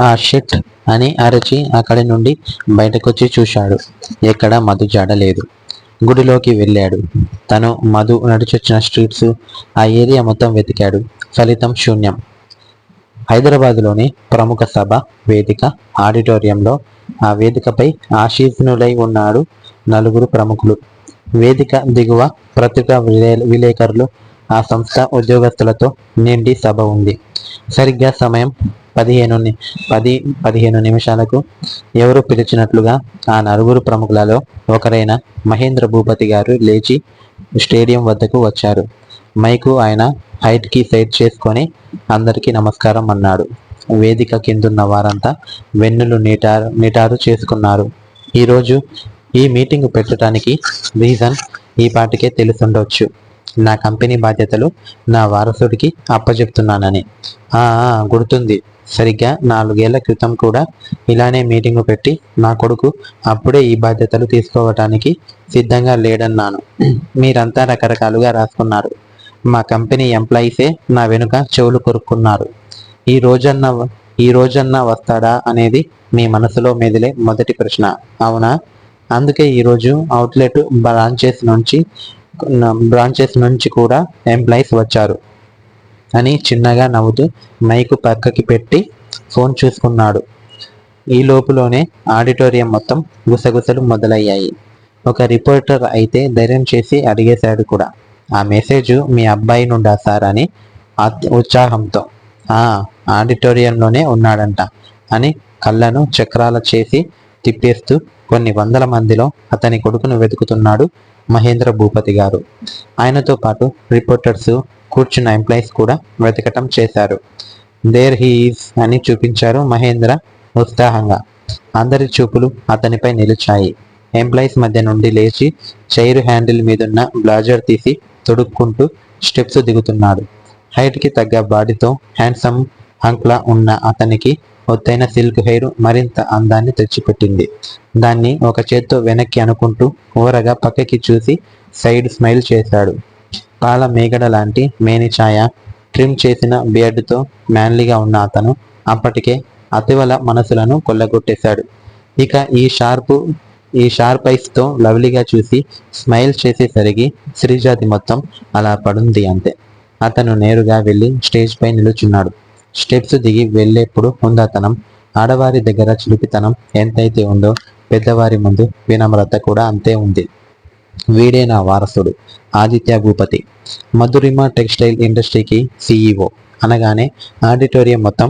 ఆ షిట్ అని అరచి అక్కడి నుండి బయటకొచ్చి చూశాడు. ఎక్కడ మధు జాడలేదు. గుడిలోకి వెళ్ళాడు. తను మధు నడిచొచ్చిన స్ట్రీట్స్, ఆ ఏరియా మొత్తం వెతికాడు. ఫలితం శూన్యం. హైదరాబాదులోని ప్రముఖ సభ వేదిక ఆడిటోరియంలో, ఆ వేదికపై ఆశీనులై ఉన్నాడు నలుగురు ప్రముఖులు. వేదిక దిగువ పత్రికా విలేకరులు, ఆ సంస్థ ఉద్యోగస్తులతో నిండి సభ ఉంది. సరిగ్గా సమయం 15 నిమిషాలకు ఎవరు పిలిచినట్లుగా ఆ నలుగురు ప్రముఖులలో ఒకరైన మహేంద్ర భూపతి గారు లేచి స్టేడియం వద్దకు వచ్చారు. మైకు ఆయన హైట్కి సెట్ చేసుకొని అందరికీ నమస్కారం అన్నాడు. వేదిక కిందున్న వారంతా వెన్నులు నిటారు చేసుకున్నారు. ఈరోజు ఈ మీటింగ్ పెట్టడానికి రీజన్ ఈ పాటికే తెలుసుండొచ్చు. నా కంపెనీ బాధ్యతలు నా వారసుడికి అప్పచెప్తున్నానని. గుర్తుంది. సరిగ్గా 4 ఏళ్ల క్రితం కూడా ఇలానే మీటింగు పెట్టి నా కొడుకు అప్పుడే ఈ బాధ్యతలు తీసుకోవటానికి సిద్ధంగా లేడన్నాను. మీరంతా రకరకాలుగా రాసుకున్నారు. మా కంపెనీ ఎంప్లాయీసే నా వెనుక చెవులు కొరుక్కున్నారు. ఈ రోజన్నా వస్తాడా అనేది మీ మనసులో మెదిలే మొదటి ప్రశ్న, అవునా? అందుకే ఈరోజు అవుట్లెట్ బ్రాంచెస్ నుంచి కూడా ఎంప్లాయీస్ వచ్చారు అని చిన్నగా నవ్వుతూ మైకు పక్కకి పెట్టి ఫోన్ చూసుకున్నాడు. ఈ లోపులోనే ఆడిటోరియం మొత్తం గుసగుసలు మొదలయ్యాయి. ఒక రిపోర్టర్ అయితే ధైర్యం చేసి అడిగేశాడు కూడా, ఆ మెసేజ్ మీ అబ్బాయి నుండా సార్ అని ఉత్సాహంతో. ఆడిటోరియంలోనే ఉన్నాడంట అని కళ్ళను చక్రాల చేసి తిప్పేస్తూ కొన్ని వందల మందిలో అతని కొడుకును వెతుకుతున్నాడు మహేంద్ర భూపతి గారు. ఆయనతో పాటు రిపోర్టర్స్, కూర్చున్న ఎంప్లాయీస్ కూడా వెతకటం చేశారు. దేర్ హీ ఈజ్ అని చూపించారు మహేంద్ర ఉత్సాహంగా. అందరి చూపులు అతనిపై నిలిచాయి. ఎంప్లాయీస్ మధ్య నుండి లేచి చైరు హ్యాండిల్ మీదున్న బ్లాజర్ తీసి తొడుక్కుంటూ స్టెప్స్ దిగుతున్నాడు. హైట్కి తగ్గ బాడీతో హ్యాండ్సమ్ హంక్లా ఉన్న అతనికి ఒత్తైన సిల్క్ హెయిర్ మరింత అందాన్ని తెచ్చిపెట్టింది. దాన్ని ఒక చేత్తో వెనక్కి అనుకుంటూ ఊరగా పక్కకి చూసి సైడ్ స్మైల్ చేశాడు. పాల మేగడ లాంటి మేనిఛాయ, ట్రిమ్ చేసిన బియర్డ్తో మ్యాన్లీగా ఉన్న అతను అప్పటికే అతివల మనసులను కొల్లగొట్టేశాడు. ఇక ఈ షార్ప్ ఐస్తో లవ్లీగా చూసి స్మైల్ చేసేసరికి శ్రీజాతి మొత్తం అలా పడుంది అంతే. అతను నేరుగా వెళ్ళి స్టేజ్ పై నిలుచున్నాడు. స్టెప్స్ దిగి వెళ్ళేప్పుడు హుందాతనం, ఆడవారి దగ్గర చురుకుతనం ఎంతైతే ఉందో పెద్దవారి ముందు వినమ్రత కూడా అంతే ఉంది. వీడే నా వారసుడు, ఆదిత్య భూపతి, మధురిమ టెక్స్టైల్ ఇండస్ట్రీకి CEO అనగానే ఆడిటోరియం మొత్తం